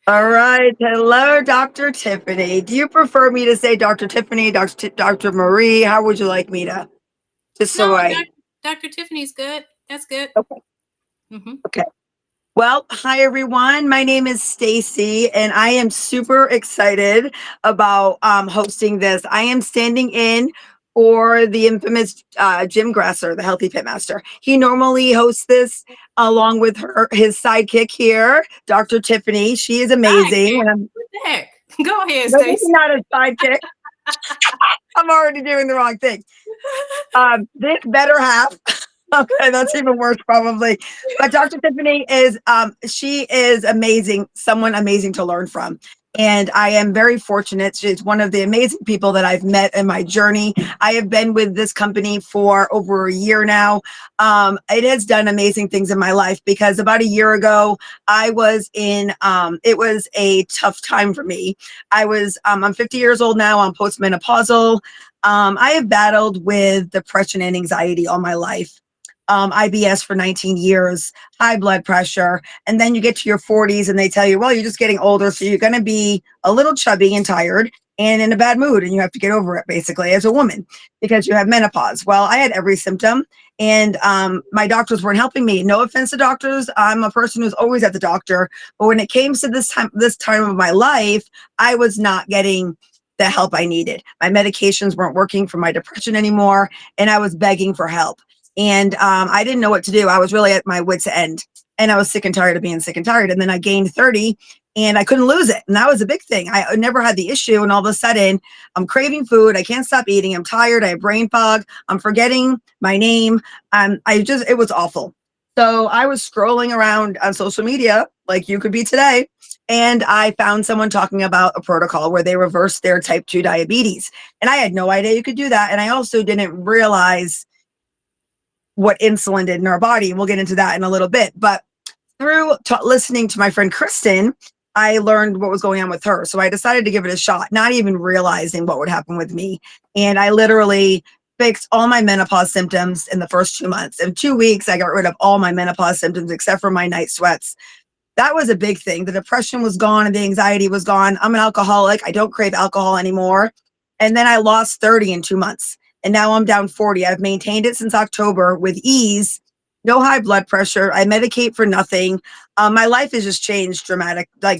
All right. Hello, Dr. Tiffany. Do you prefer me to say Dr. Tiffany, Dr. Marie? How would you like me to? Just No, so I. Dr. Tiffany's good. That's good. Okay. Hmm. Okay. Well, hi everyone. My name is Stacy, and I am super excited about hosting this. I am standing in for the infamous Jim Gresser, the Healthy Fit Master. He normally hosts this along with his sidekick here, Dr. Tiffany. She is amazing, Sidekick. and I'm What the heck? Go ahead, no, this is Stacy. not a sidekick. I'm already doing the wrong thing. This better half. Okay, that's even worse probably. But Dr. Tiffany is she is amazing, someone amazing to learn from. And I am very fortunate. She's one of the amazing people that I've met in my journey. I have been with this company for over a year now. It has done amazing things in my life because about a year ago, I was in, it was a tough time for me. I'm 50 years old now. I'm postmenopausal. I have battled with depression and anxiety all my life. IBS for 19 years, high blood pressure. And then you get to your 40s and they tell you, well, you're just getting older. So you're going to be a little chubby and tired and in a bad mood. And you have to get over it basically as a woman because you have menopause. Well, I had every symptom and my doctors weren't helping me. No offense to doctors. I'm a person who's always at the doctor. But when it came to this time of my life, I was not getting the help I needed. My medications weren't working for my depression anymore. And I was begging for help. And I didn't know what to do. I was really at my wits' end. And I was sick and tired of being sick and tired. And then I gained 30 and I couldn't lose it. And that was a big thing. I never had the issue. And all of a sudden, I'm craving food. I can't stop eating. I'm tired. I have brain fog. I'm forgetting my name. It was awful. So I was scrolling around on social media like you could be today. And I found someone talking about a protocol where they reversed their type 2 diabetes. And I had no idea you could do that. And I also didn't realize what insulin did in our body. We'll get into that in a little bit. But through listening to my friend Kristen, I learned what was going on with her. So I decided to give it a shot, not even realizing what would happen with me. And I literally fixed all my menopause symptoms in the first 2 months. In 2 weeks, I got rid of all my menopause symptoms except for my night sweats. That was a big thing. The depression was gone and the anxiety was gone. I'm an alcoholic. I don't crave alcohol anymore. And then I lost 30 in 2 months. And now I'm down 40. I've maintained it since October with ease, no high blood pressure. I medicate for nothing. My life has just changed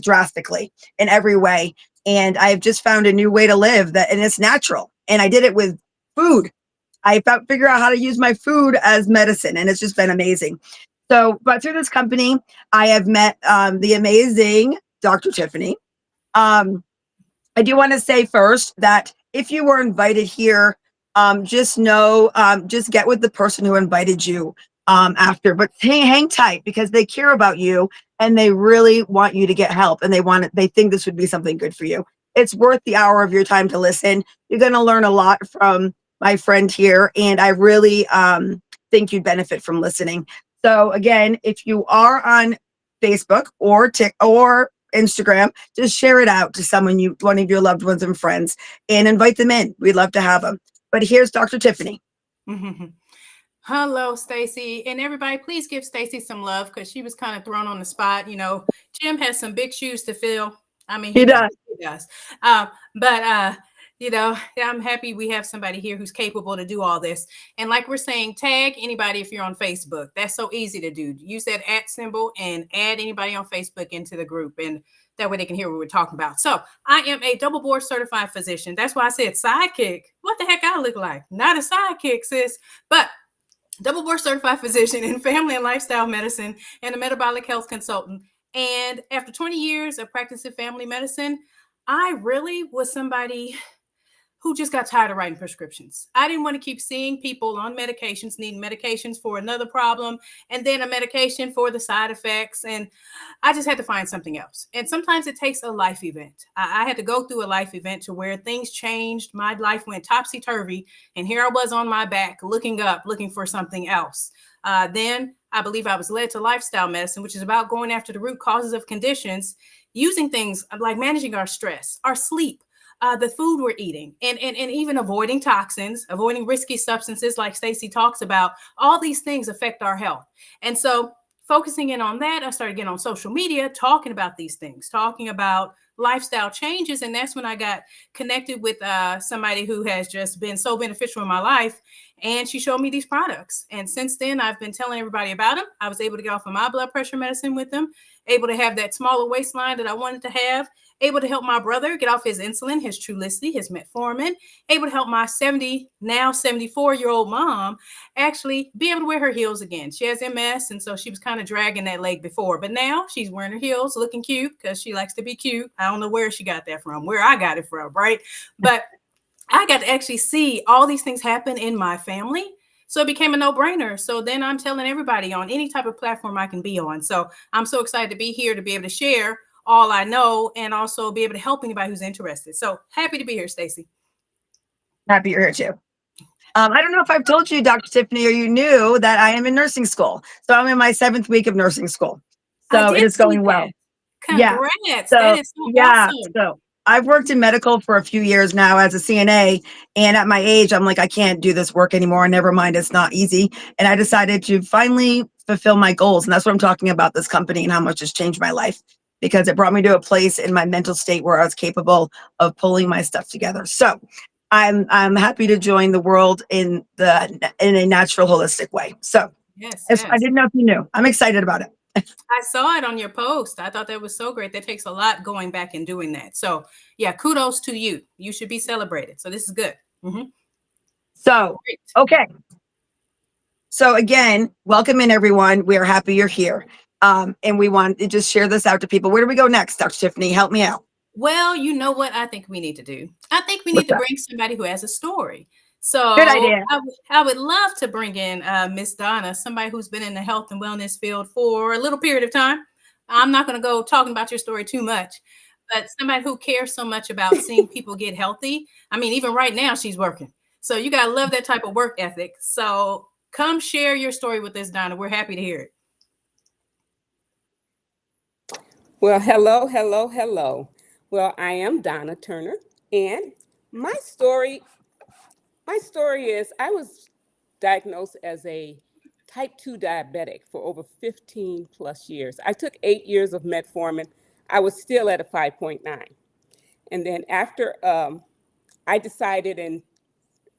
drastically in every way. And I've just found a new way to live and it's natural. And I did it with food. Figure out how to use my food as medicine, and it's just been amazing. So, but through this company, I have met the amazing Dr. Tiffany. Um, I do want to say first that if you were invited here, just know, just get with the person who invited you after, but hang tight because they care about you and they really want you to get help and they think this would be something good for you. It's worth the hour of your time to listen. You're going to learn a lot from my friend here, and I really think you'd benefit from listening. So again, if you are on Facebook or Instagram, just share it out to one of your loved ones and friends, and invite them in. We'd love to have them. But here's Dr. Tiffany. Hello, Stacy. And everybody, please give Stacy some love because she was kind of thrown on the spot. Jim has some big shoes to fill. I mean, he He does. does. He does. But I'm happy we have somebody here who's capable to do all this. And like we're saying, tag anybody if you're on Facebook. That's so easy to do. Use that @ symbol and add anybody on Facebook into the group. And that way they can hear what we're talking about. So I am a double board certified physician. That's why I said sidekick. What the heck I look like? Not a sidekick, sis. But double board certified physician in family and lifestyle medicine and a metabolic health consultant. And after 20 years of practicing family medicine, I really was somebody who just got tired of writing prescriptions. I didn't want to keep seeing people on medications, needing medications for another problem, and then a medication for the side effects. And I just had to find something else. And sometimes it takes a life event. I had to go through a life event to where things changed. My life went topsy turvy. And here I was on my back, looking up, looking for something else. Then I believe I was led to lifestyle medicine, which is about going after the root causes of conditions, using things like managing our stress, our sleep, the food we're eating, and even avoiding toxins, avoiding risky substances like Stacy talks about. All these things affect our health. And so focusing in on that, I started getting on social media talking about these things, talking about lifestyle changes. And that's when I got connected with somebody who has just been so beneficial in my life. And she showed me these products. And since then, I've been telling everybody about them. I was able to get off of my blood pressure medicine with them, able to have that smaller waistline that I wanted to have, able to help my brother get off his insulin, his Trulicity, his metformin, able to help my 70, now 74-year-old mom actually be able to wear her heels again. She has MS, and so she was kind of dragging that leg before, but now she's wearing her heels, looking cute because she likes to be cute. I don't know where she got that from, where I got it from, right? But I got to actually see all these things happen in my family. So it became a no brainer. So then I'm telling everybody on any type of platform I can be on. So I'm so excited to be here to be able to share all I know and also be able to help anybody who's interested. So happy to be here, Stacy. Happy you're here too. I don't know if I've told you, Dr. Tiffany, or you knew that I am in nursing school. So I'm in my 7th week of nursing school. I So it did is see going that. well. Yeah. Congrats. That So is so yeah. awesome. So I've worked in medical for a few years now as a CNA. And at my age, I'm like, I can't do this work anymore. Never mind, it's not easy. And I decided to finally fulfill my goals. And that's what I'm talking about, this company and how much it's changed my life, because it brought me to a place in my mental state where I was capable of pulling my stuff together. So I'm happy to join the world in a natural, holistic way. So Yes, I yes. didn't know if you knew. I'm excited about it. I saw it on your post. I thought that was so great. That takes a lot going back and doing that. So, yeah, kudos to you. You should be celebrated. So, this is good. So, Great. okay. So again, welcome in everyone. We are happy you're here. And we want to just share this out to people. Where do we go next, Dr. Tiffany? Help me out. Well, you know what I think we need to do? I think we need What's to that? bring somebody who has a story. Good So idea. I would love to bring in Miss Donna, somebody who's been in the health and wellness field for a little period of time. I'm not going to go talking about your story too much, but somebody who cares so much about seeing people get healthy. I mean, even right now, she's working. So you got to love that type of work ethic. So come share your story with us, Donna. We're happy to hear it. Well, hello, hello, hello. Well, I am Donna Turner, and my story, my story is I was diagnosed as a type 2 diabetic for over 15 plus years. I took 8 years of metformin. I was still at a 5.9. And then after I decided in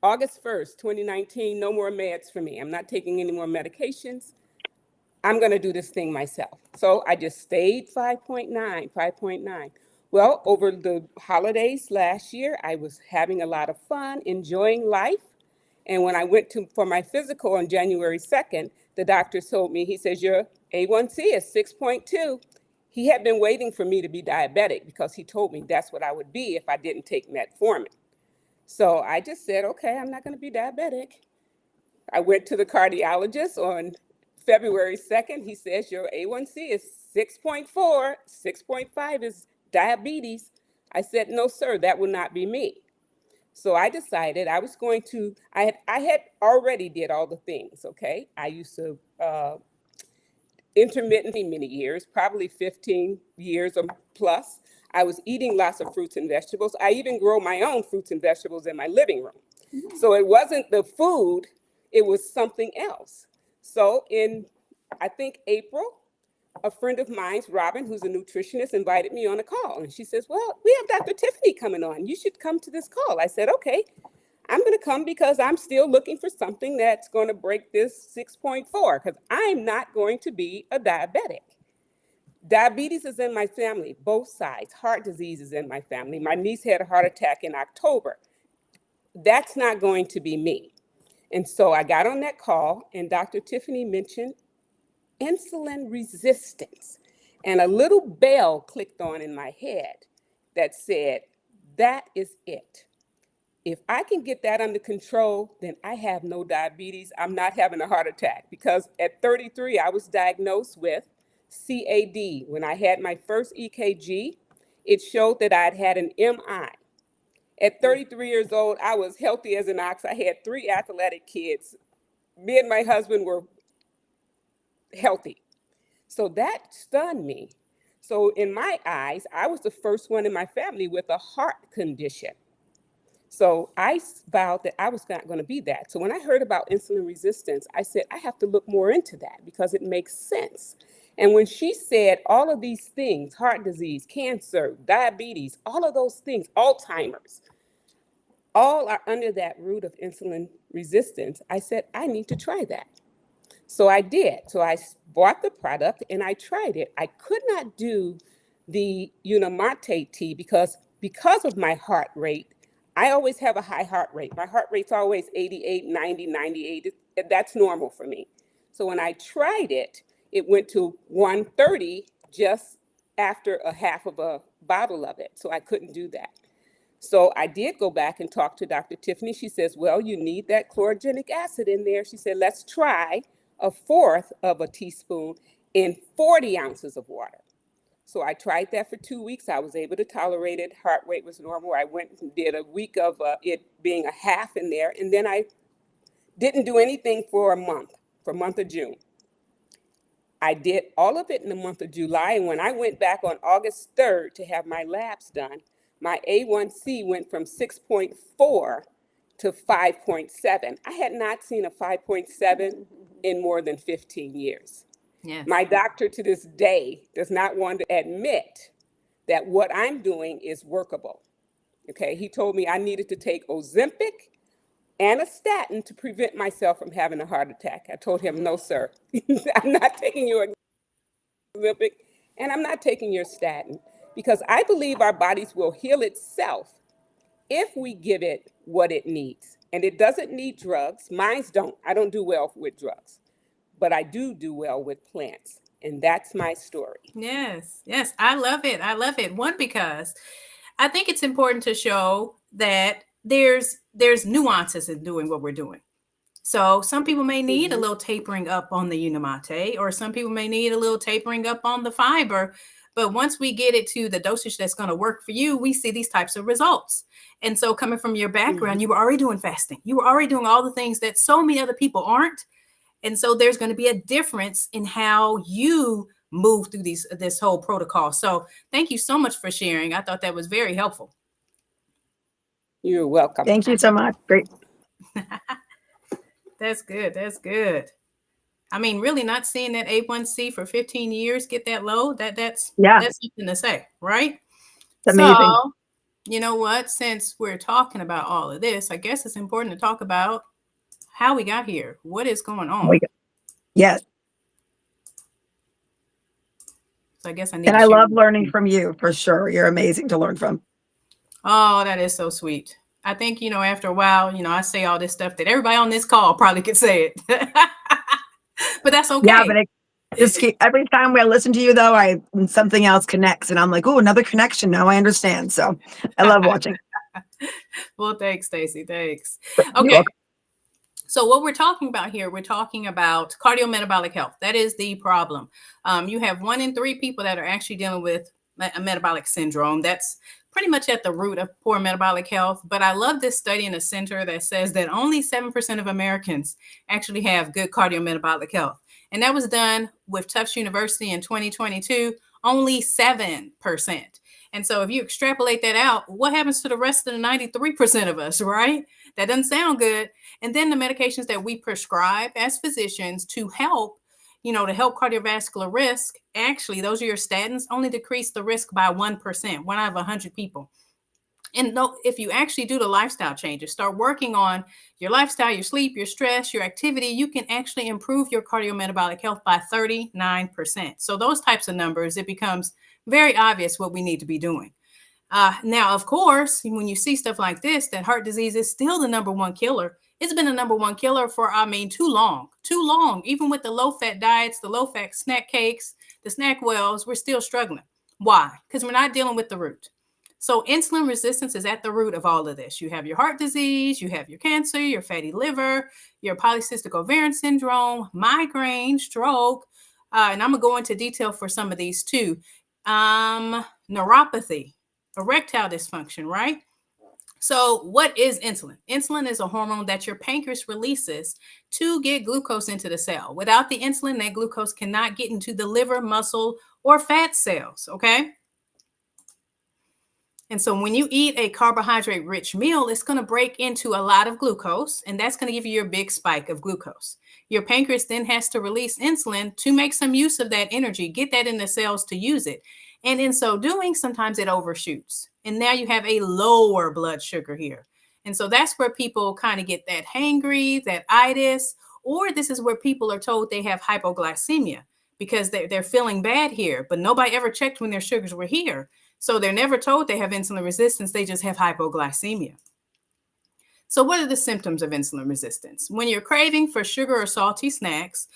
August 1st, 2019, no more meds for me. I'm not taking any more medications. I'm going to do this thing myself. So I just stayed 5.9, 5.9. Well, over the holidays last year, I was having a lot of fun, enjoying life. And when I went for my physical on January 2nd, the doctor told me, he says, your A1C is 6.2. He had been waiting for me to be diabetic because he told me that's what I would be if I didn't take metformin. So I just said, okay, I'm not going to be diabetic. I went to the cardiologist on February 2nd. He says your A1C is 6.4, 6.5 is diabetes. I said, no, sir, that will not be me. So I decided I was going to, I had already did all the things, okay? I used to intermittently many years, probably 15 years or plus. I was eating lots of fruits and vegetables. I even grow my own fruits and vegetables in my living room. So it wasn't the food, it was something else. So in, I think, April, a friend of mine, Robin, who's a nutritionist, invited me on a call. And she says, well, we have Dr. Tiffany coming on. You should come to this call. I said, okay, I'm going to come because I'm still looking for something that's going to break this 6.4 because I'm not going to be a diabetic. Diabetes is in my family, both sides. Heart disease is in my family. My niece had a heart attack in October. That's not going to be me. And so I got on that call, and Dr. Tiffany mentioned insulin resistance. And a little bell clicked on in my head that said, that is it. If I can get that under control, then I have no diabetes. I'm not having a heart attack because at 33, I was diagnosed with CAD. When I had my first EKG, it showed that I'd had an MI. At 33 years old, I was healthy as an ox. I had 3 athletic kids. Me and my husband were healthy. So that stunned me. So in my eyes, I was the first one in my family with a heart condition. So vowed that I was not going to be that. So when I heard about insulin resistance, I said, I have to look more into that because it makes sense. And when she said all of these things, heart disease, cancer, diabetes, all of those things, Alzheimer's, all are under that root of insulin resistance, I said, I need to try that. So I did. So I bought the product and I tried it. I could not do the Unamate tea because of my heart rate. I always have a high heart rate. My heart rate's always 88, 90, 98. That's normal for me. So when I tried it, it went to 130 just after a half of a bottle of it. So I couldn't do that. So I did go back and talk to Dr. Tiffany. She says, well, you need that chlorogenic acid in there. She said, let's try a fourth of a teaspoon in 40 ounces of water. So I tried that for 2 weeks. I was able to tolerate it. Heart rate was normal. I went and did a week of it being a half in there. And then I didn't do anything for a month of June. I did all of it in the month of July. And when I went back on August 3rd to have my labs done, my A1C went from 6.4 to 5.7. I had not seen a 5.7 in more than 15 years. Yes. My doctor to this day does not want to admit that what I'm doing is workable. Okay, he told me I needed to take Ozempic and a statin to prevent myself from having a heart attack. I told him, no, sir, I'm not taking your Ozempic and I'm not taking your statin because I believe our bodies will heal itself if we give it what it needs. And it doesn't need drugs. Mine don't. I don't do well with drugs, but I do well with plants. And that's my story. Yes. Yes. I love it. I love it. One, because I think it's important to show that there's nuances in doing what we're doing. So some people may need a little tapering up on the Unamate, or some people may need a little tapering up on the fiber. But once we get it to the dosage that's going to work for you, we see these types of results. And so coming from your background, you were already doing fasting. You were already doing all the things that so many other people aren't. And so there's going to be a difference in how you move through this whole protocol. So thank you so much for sharing. I thought that was very helpful. You're welcome. Thank you so much. Great. That's good. That's good. I mean, really not seeing that A1C for 15 years get that low, that's something to say, right? It's amazing. So, you know what? Since we're talking about all of this, I guess it's important to talk about how we got here. What is going on? Yes. So I guess I need And to I share. love learning from you for sure. You're amazing to learn from. Oh, that is so sweet. I think, after a while, I say all this stuff that everybody on this call probably could say it. But that's okay. Yeah, but every time I listen to you, though, something else connects, and I'm like, oh, another connection. Now I understand. So I love watching. Well, thanks, Stacey. Thanks. You're Okay. welcome. So what we're talking about here, we're talking about cardiometabolic health. That is the problem. You have 1 in 3 people that are actually dealing with a metabolic syndrome. That's pretty much at the root of poor metabolic health. But I love this study in a center that says that only 7% of Americans actually have good cardiometabolic health. And that was done with Tufts University in 2022, only 7%. And so if you extrapolate that out, what happens to the rest of the 93% of us, right? That doesn't sound good. And then the medications that we prescribe as physicians to help cardiovascular risk, actually, those are your statins, only decrease the risk by 1%, 1 out of 100 people. And if you actually do the lifestyle changes, start working on your lifestyle, your sleep, your stress, your activity, you can actually improve your cardiometabolic health by 39%. So those types of numbers, it becomes very obvious what we need to be doing. Now, of course, when you see stuff like this, that heart disease is still the number 1 killer. It's been the number 1 killer for, too long. Even with the low-fat diets, the low-fat snack cakes, the snack wells, we're still struggling. Why? Because we're not dealing with the root. So insulin resistance is at the root of all of this. You have your heart disease, you have your cancer, your fatty liver, your polycystic ovarian syndrome, migraine, stroke, and I'm going to go into detail for some of these too. Neuropathy, erectile dysfunction, right? So what is insulin? Insulin is a hormone that your pancreas releases to get glucose into the cell. Without the insulin, that glucose cannot get into the liver, muscle, or fat cells, okay? And so when you eat a carbohydrate rich meal, it's going to break into a lot of glucose, and that's going to give you your big spike of glucose. Your pancreas then has to release insulin to make some use of that energy, get that in the cells to use it. And in so doing, sometimes it overshoots. And now you have a lower blood sugar here. And so that's where people kind of get that hangry, that itis, or this is where people are told they have hypoglycemia because they're feeling bad here, but nobody ever checked when their sugars were here. So they're never told they have insulin resistance, they just have hypoglycemia. So what are the symptoms of insulin resistance? When you're craving for sugar or salty snacks,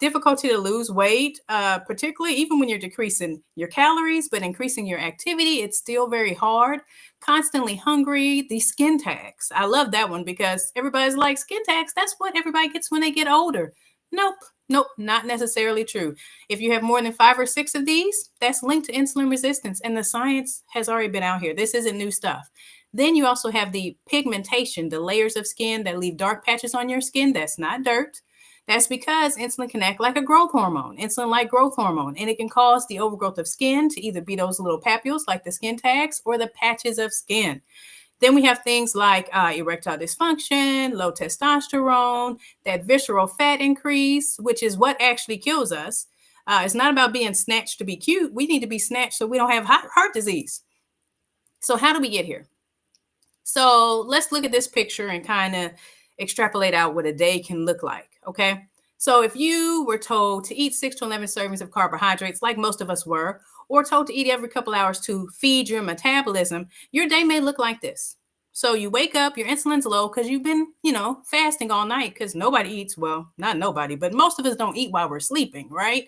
difficulty to lose weight, particularly even when you're decreasing your calories, but increasing your activity, it's still very hard. Constantly hungry, the skin tags. I love that one because everybody's like, skin tags, that's what everybody gets when they get older. Nope, nope, not necessarily true. If you have more than 5 or 6 of these, that's linked to insulin resistance, and the science has already been out here. This isn't new stuff. Then you also have the pigmentation, the layers of skin that leave dark patches on your skin. That's not dirt. That's because insulin can act like a growth hormone, insulin-like growth hormone, and it can cause the overgrowth of skin to either be those little papules like the skin tags or the patches of skin. Then we have things like erectile dysfunction, low testosterone, that visceral fat increase, which is what actually kills us. It's not about being snatched to be cute. We need to be snatched so we don't have heart disease. So how do we get here? So let's look at this picture and kind of extrapolate out what a day can look like, okay? So if you were told to eat 6 to 11 servings of carbohydrates, like most of us were, or told to eat every couple hours to feed your metabolism, your day may look like this. So you wake up, your insulin's low because you've been, fasting all night because nobody eats, well, not nobody, but most of us don't eat while we're sleeping, right?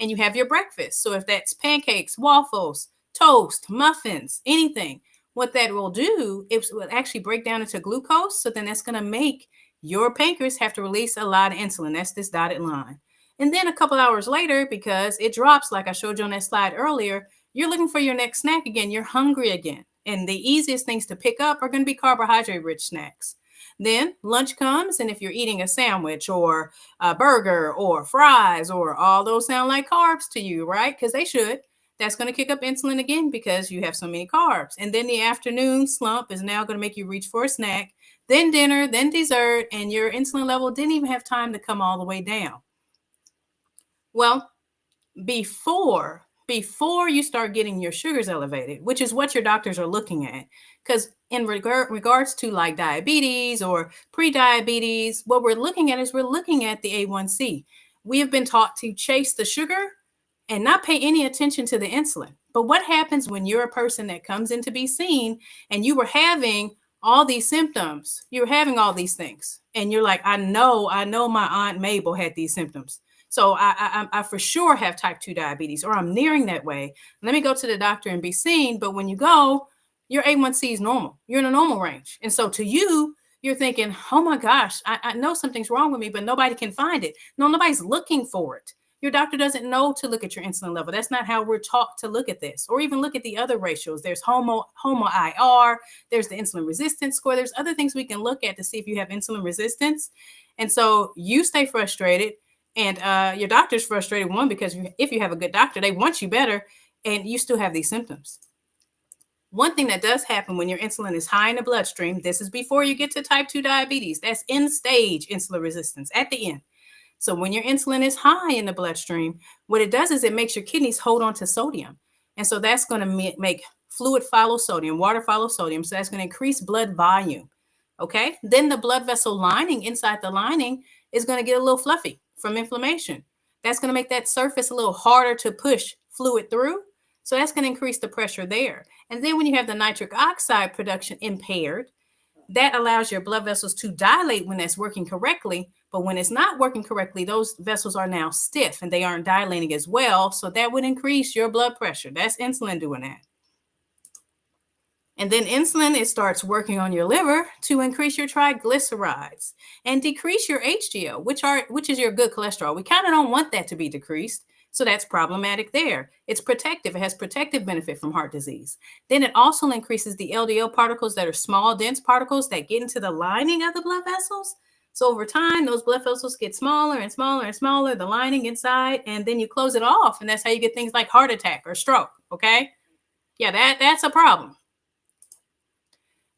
And you have your breakfast. So if that's pancakes, waffles, toast, muffins, anything, what that will do is it will actually break down into glucose. So then that's going to make your pancreas have to release a lot of insulin. That's this dotted line. And then a couple hours later, because it drops, like I showed you on that slide earlier, you're looking for your next snack again. You're hungry again. And the easiest things to pick up are going to be carbohydrate rich snacks. Then lunch comes, and if you're eating a sandwich or a burger or fries, or all those sound like carbs to you, right? Because they should. That's going to kick up insulin again because you have so many carbs. And then the afternoon slump is now going to make you reach for a snack, then dinner, then dessert, and your insulin level didn't even have time to come all the way down. Well, before you start getting your sugars elevated, which is what your doctors are looking at, because in regards to like diabetes or pre-diabetes, what we're looking at is we're looking at the A1C. We have been taught to chase the sugar and not pay any attention to the insulin. But what happens when you're a person that comes in to be seen and you were having all these symptoms, you're having all these things, and you're like, I know my Aunt Mabel had these symptoms. So I for sure have type 2 diabetes, or I'm nearing that way. Let me go to the doctor and be seen. But when you go, your A1C is normal. You're in a normal range. And so to you, you're thinking, oh my gosh, I know something's wrong with me, but nobody can find it. No, nobody's looking for it. Your doctor doesn't know to look at your insulin level. That's not how we're taught to look at this, or even look at the other ratios. There's HOMO IR, there's the insulin resistance score. There's other things we can look at to see if you have insulin resistance. And so you stay frustrated, and your doctor's frustrated, one, because if you have a good doctor, they want you better, and you still have these symptoms. One thing that does happen when your insulin is high in the bloodstream, this is before you get to type 2 diabetes, that's end stage insulin resistance at the end. So when your insulin is high in the bloodstream, what it does is it makes your kidneys hold on to sodium. And so that's going to make fluid follow sodium, water follow sodium. So that's going to increase blood volume. Okay. Then the blood vessel lining inside the lining is going to get a little fluffy from inflammation. That's going to make that surface a little harder to push fluid through. So that's going to increase the pressure there. And then when you have the nitric oxide production impaired, that allows your blood vessels to dilate when that's working correctly. But when it's not working correctly, those vessels are now stiff and they aren't dilating as well. So that would increase your blood pressure. That's insulin doing that. And then insulin, it starts working on your liver to increase your triglycerides and decrease your HDL, which is your good cholesterol. We kind of don't want that to be decreased. So that's problematic there. It's protective. It has protective benefit from heart disease. Then it also increases the LDL particles that are small, dense particles that get into the lining of the blood vessels. So over time, those blood vessels get smaller and smaller and smaller, the lining inside, and then you close it off. And that's how you get things like heart attack or stroke, okay? Yeah, that's a problem.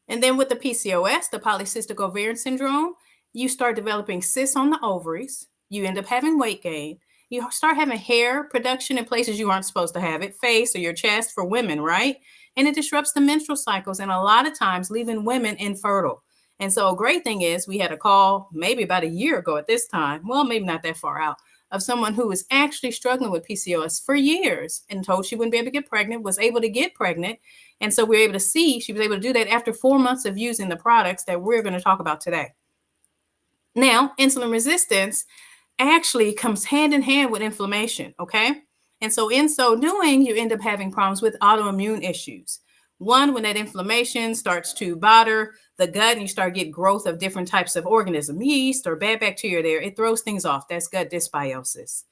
And then with the PCOS, the polycystic ovarian syndrome, you start developing cysts on the ovaries. You end up having weight gain. You start having hair production in places you aren't supposed to have it, face or your chest for women, right? And it disrupts the menstrual cycles and a lot of times leaving women infertile. And so a great thing is we had a call maybe about a year ago at this time, well, maybe not that far out, of someone who was actually struggling with PCOS for years and told she wouldn't be able to get pregnant, was able to get pregnant. And so we were able to see she was able to do that after 4 months of using the products that we're going to talk about today. Now, insulin resistance actually comes hand in hand with inflammation, okay? And so in so doing, you end up having problems with autoimmune issues. One, when that inflammation starts to bother the gut and you start getting growth of different types of organism, yeast or bad bacteria there, it throws things off. That's gut dysbiosis.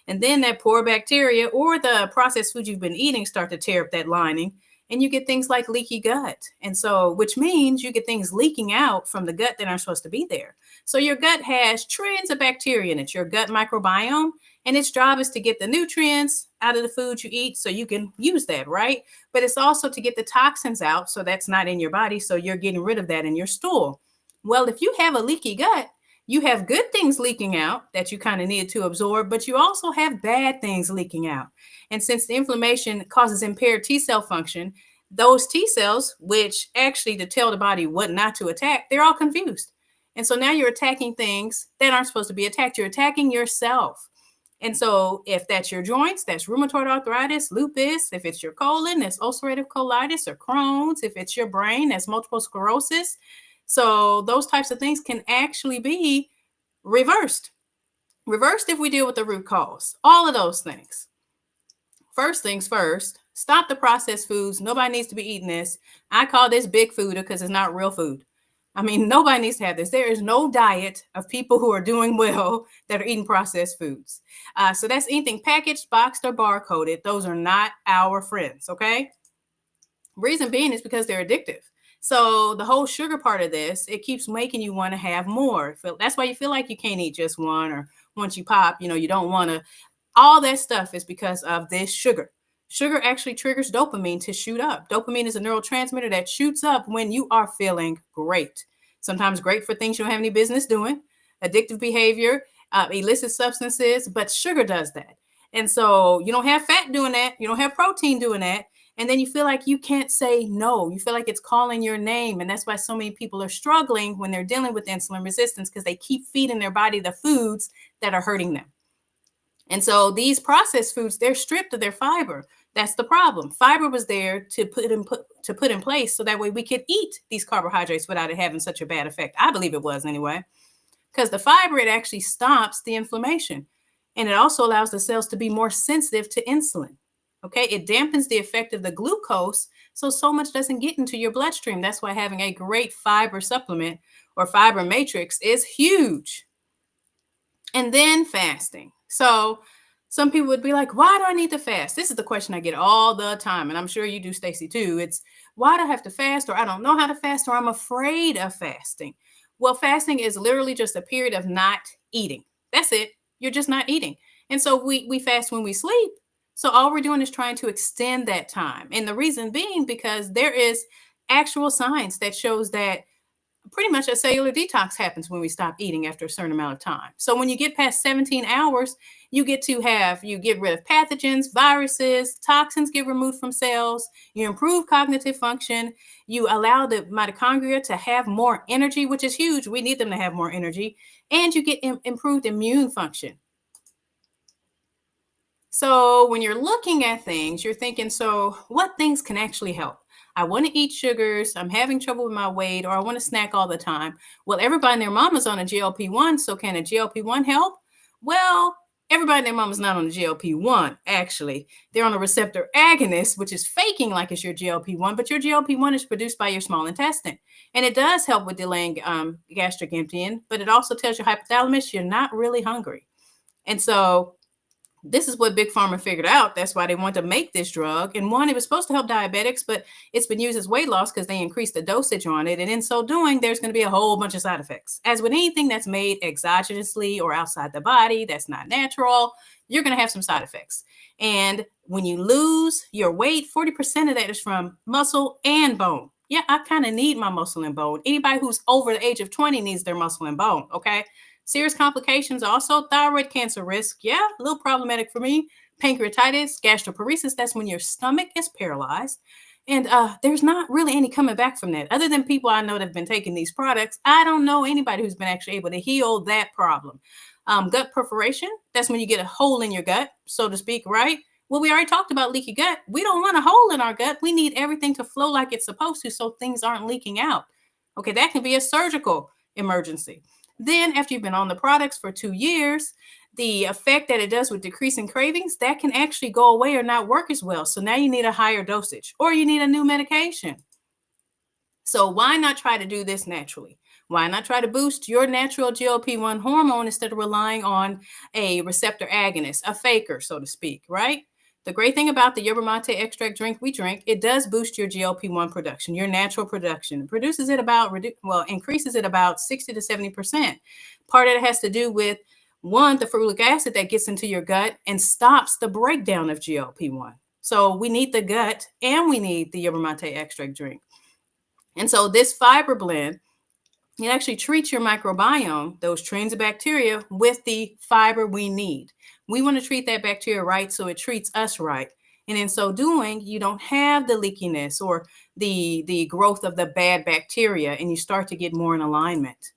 And then that poor bacteria or the processed food you've been eating start to tear up that lining and you get things like leaky gut. And so, which means you get things leaking out from the gut that aren't supposed to be there. So your gut has trillions of bacteria in it, your gut microbiome, and its job is to get the nutrients out of the food you eat so you can use that, right? But it's also to get the toxins out so that's not in your body, so you're getting rid of that in your stool. Well, if you have a leaky gut, you have good things leaking out that you kind of needed to absorb, but you also have bad things leaking out. And since the inflammation causes impaired T cell function, those T cells, which actually to tell the body what not to attack, they're all confused. And so now you're attacking things that aren't supposed to be attacked. You're attacking yourself. And so if that's your joints, that's rheumatoid arthritis, lupus. If it's your colon, that's ulcerative colitis or Crohn's. If it's your brain, that's multiple sclerosis. So those types of things can actually be reversed. Reversed if we deal with the root cause. All of those things. First things first, stop the processed foods. Nobody needs to be eating this. I call this big food because it's not real food. I mean, nobody needs to have this. There is no diet of people who are doing well that are eating processed foods. So that's anything packaged, boxed, or barcoded. Those are not our friends, okay? Reason being is because they're addictive. So the whole sugar part of this, it keeps making you want to have more. That's why you feel like you can't eat just one, or once you pop, you don't want to. All that stuff is because of this sugar. Sugar actually triggers dopamine to shoot up. Dopamine is a neurotransmitter that shoots up when you are feeling great. Sometimes great for things you don't have any business doing, addictive behavior, illicit substances, but sugar does that. And so you don't have fat doing that. You don't have protein doing that. And then you feel like you can't say no. You feel like it's calling your name. And that's why so many people are struggling when they're dealing with insulin resistance, because they keep feeding their body the foods that are hurting them. And so these processed foods, they're stripped of their fiber. That's the problem. Fiber was there to put in place so that way we could eat these carbohydrates without it having such a bad effect. I believe it was anyway, because the fiber, it actually stops the inflammation, and it also allows the cells to be more sensitive to insulin. Okay, it dampens the effect of the glucose, so much doesn't get into your bloodstream. That's why having a great fiber supplement or fiber matrix is huge. And then fasting. So some people would be like, why do I need to fast? This is the question I get all the time. And I'm sure you do, Stacey, too. It's why do I have to fast, or I don't know how to fast, or I'm afraid of fasting. Well, fasting is literally just a period of not eating. That's it. You're just not eating. And so we fast when we sleep. So all we're doing is trying to extend that time. And the reason being because there is actual science that shows that pretty much a cellular detox happens when we stop eating after a certain amount of time. So when you get past 17 hours, you get rid of pathogens, viruses, toxins get removed from cells, you improve cognitive function, you allow the mitochondria to have more energy, which is huge. We need them to have more energy, and you get improved immune function. So when you're looking at things, you're thinking, so what things can actually help? I want to eat sugars, I'm having trouble with my weight, or I want to snack all the time. Well, everybody and their mama's on a GLP-1, so can a GLP-1 help? Well, everybody and their mama's not on a GLP-1, actually. They're on a receptor agonist, which is faking like it's your GLP-1, but your GLP-1 is produced by your small intestine. And it does help with delaying gastric emptying, but it also tells your hypothalamus you're not really hungry. And so this is what Big Pharma figured out. That's why they want to make this drug. And one, it was supposed to help diabetics, but it's been used as weight loss because they increased the dosage on it. And in so doing, there's going to be a whole bunch of side effects. As with anything that's made exogenously or outside the body, that's not natural, you're going to have some side effects. And when you lose your weight, 40% of that is from muscle and bone. Yeah, I kind of need my muscle and bone. Anybody who's over the age of 20 needs their muscle and bone. Okay. Serious complications also thyroid cancer risk. Yeah, a little problematic for me. Pancreatitis, gastroparesis. That's when your stomach is paralyzed. And there's not really any coming back from that. Other than people I know that have been taking these products, I don't know anybody who's been actually able to heal that problem. Gut perforation. That's when you get a hole in your gut, so to speak, right? Well, we already talked about leaky gut. We don't want a hole in our gut. We need everything to flow like it's supposed to so things aren't leaking out. Okay, that can be a surgical emergency. Then, after you've been on the products for 2 years, the effect that it does with decreasing cravings, that can actually go away or not work as well. So now you need a higher dosage or you need a new medication. So why not try to do this naturally? Why not try to boost your natural GLP-1 hormone instead of relying on a receptor agonist, a faker, so to speak, right? The great thing about the yerba mate extract drink we drink, it does boost your GLP-1 production, your natural production. It produces it about, increases it about 60 to 70%. Part of it has to do with one, the ferulic acid that gets into your gut and stops the breakdown of GLP-1. So we need the gut and we need the yerba mate extract drink. And so this fiber blend, it actually treats your microbiome, those trains of bacteria, with the fiber we need. We want to treat that bacteria right so it treats us right. And in so doing, you don't have the leakiness or the growth of the bad bacteria, and you start to get more in alignment.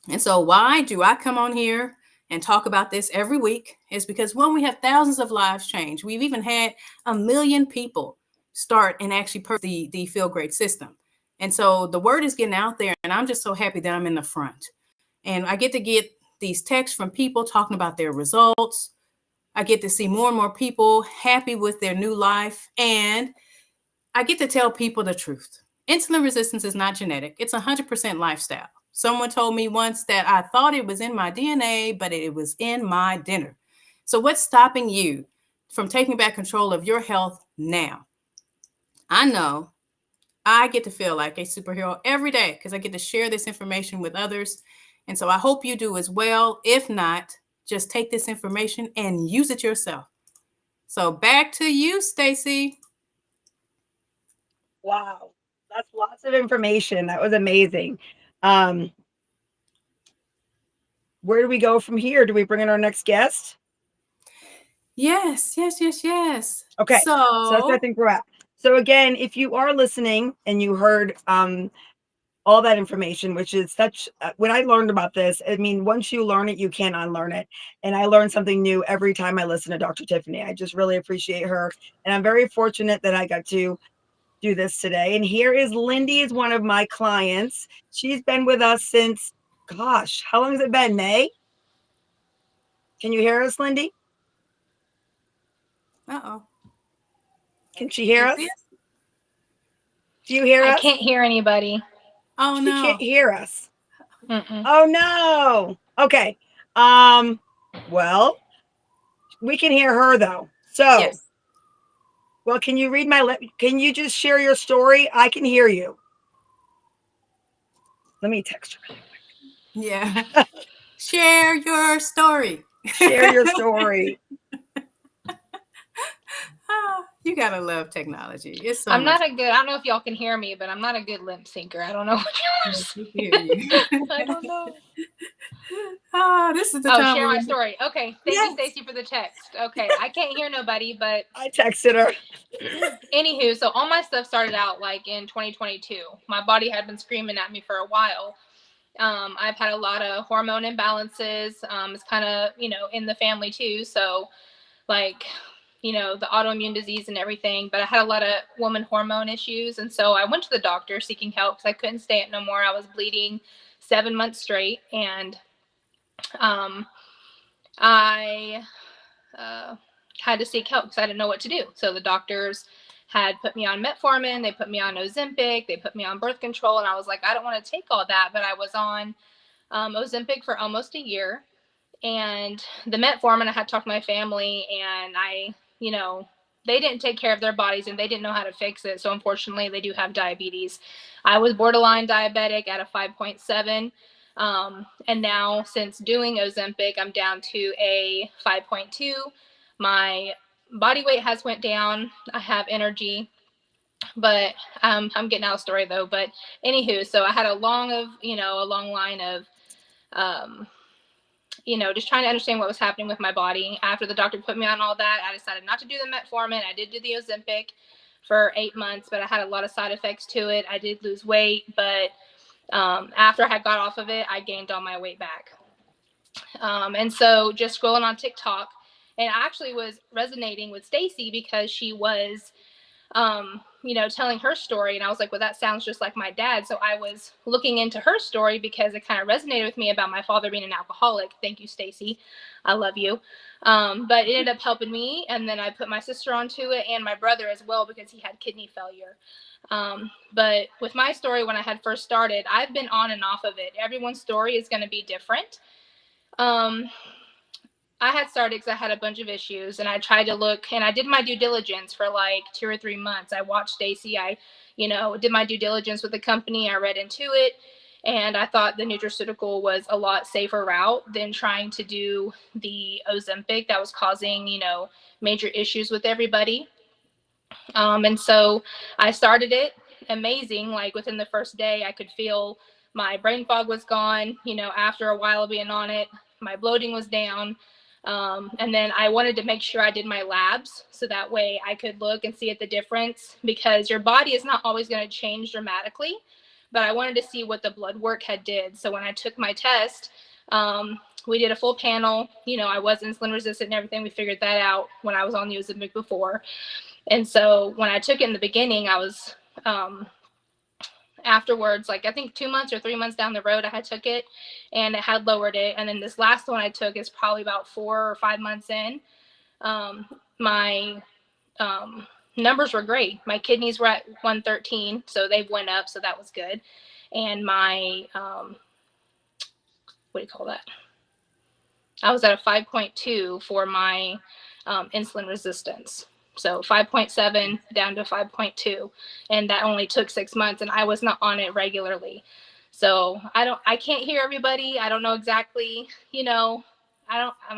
And so why do I come on here and talk about this every week? Is because when we have thousands of lives change. We've even had 1 million people start and actually purchase the Feel Great system. And so the word is getting out there, and I'm just so happy that I'm in the front. And I get to get these texts from people talking about their results. I get to see more and more people happy with their new life. And I get to tell people the truth. Insulin resistance is not genetic, it's 100% lifestyle. Someone told me once that I thought it was in my DNA, but it was in my dinner. So, what's stopping you from taking back control of your health now? I know I get to feel like a superhero every day because I get to share this information with others. And so I hope you do as well. If not, just take this information and use it yourself. So back to you, Stacy. Wow, that's lots of information. That was amazing. Um, where do we go from here? Do we bring in our next guest? Yes, yes, yes, yes. Okay, so that's what I So think we're at. So again, if you are listening and you heard all that information, which is such, when I learned about this, I mean, once you learn it, you can't unlearn it. And I learn something new every time I listen to Dr. Tiffany. I just really appreciate her. And I'm very fortunate that I got to do this today. And here is Lindy, is one of my clients. She's been with us since, gosh, how long has it been? May? Can you hear us, Lindy? uh-oh. Can she hear Is us? this? Do you hear I us? can't hear anybody. Oh She can't no. hear us. Mm-mm. Oh no. Okay. Well, we can hear her though. So, Yes. well, can you read my can you just share your story? I can hear you. Let me text her. Yeah. Share your story. Share your story. You gotta love technology. It's so I'm much. not a good. I don't know if y'all can hear me, but I'm not a good lip syncer. I don't know what y'all are Yes, we saying. can hear you. I don't know. This is the Oh, time share where my we. story. Okay, thank you, Yes. Stacy, for the text. Okay, I can't hear nobody, but I texted her. anywho, so all my stuff started out like in 2022. My body had been screaming at me for a while. I've had a lot of hormone imbalances. It's kind of, in the family too. So like, the autoimmune disease and everything, but I had a lot of woman hormone issues. And so I went to the doctor seeking help because I couldn't stay it no more. I was bleeding 7 months straight. And I had to seek help because I didn't know what to do. So the doctors had put me on metformin, they put me on Ozempic, they put me on birth control. And I was like, I don't want to take all that. But I was on Ozempic for almost a year. And the metformin, I had talked to my family, and they didn't take care of their bodies and they didn't know how to fix it. So unfortunately, they do have diabetes. I was borderline diabetic at a 5.7. And now since doing Ozempic, I'm down to a 5.2. My body weight has went down. I have energy. But I'm getting out of the story though. But anywho, so I had a long line of just trying to understand what was happening with my body. After the doctor put me on all that, I decided not to do the metformin. I did do the Ozempic for 8 months, but I had a lot of side effects to it. I did lose weight, but after I had got off of it, I gained all my weight back. And so just scrolling on TikTok, and I actually was resonating with Stacy because she was telling her story. And I was like, well, that sounds just like my dad. So I was looking into her story because it kind of resonated with me about my father being an alcoholic. Thank you, Stacy. I love you. But it ended up helping me. And then I put my sister onto it and my brother as well because he had kidney failure. But with my story, when I had first started, I've been on and off of it. Everyone's story is going to be different. I had started because I had a bunch of issues, and I tried to look, and I did my due diligence for like 2 or 3 months. I watched Stacy. I, did my due diligence with the company. I read into it, and I thought the nutraceutical was a lot safer route than trying to do the Ozempic that was causing, major issues with everybody. And so I started it. Amazing. Like within the first day, I could feel my brain fog was gone. After a while of being on it, my bloating was down. And then I wanted to make sure I did my labs so that way I could look and see at the difference, because your body is not always going to change dramatically. But I wanted to see what the blood work had did. So when I took my test, we did a full panel. I was insulin resistant and everything. We figured that out when I was on the Ozempic before. And so when I took it in the beginning, I was afterwards, like I think 2 months or 3 months down the road, I had took it and it had lowered it. And then this last one I took is probably about 4 or 5 months in. My numbers were great. My kidneys were at 113, so they went up, so that was good. And my what do you call that? I was at a 5.2 for my insulin resistance. So 5.7 down to 5.2. And that only took 6 months, and I was not on it regularly. So I can't hear everybody. I don't know exactly, I'm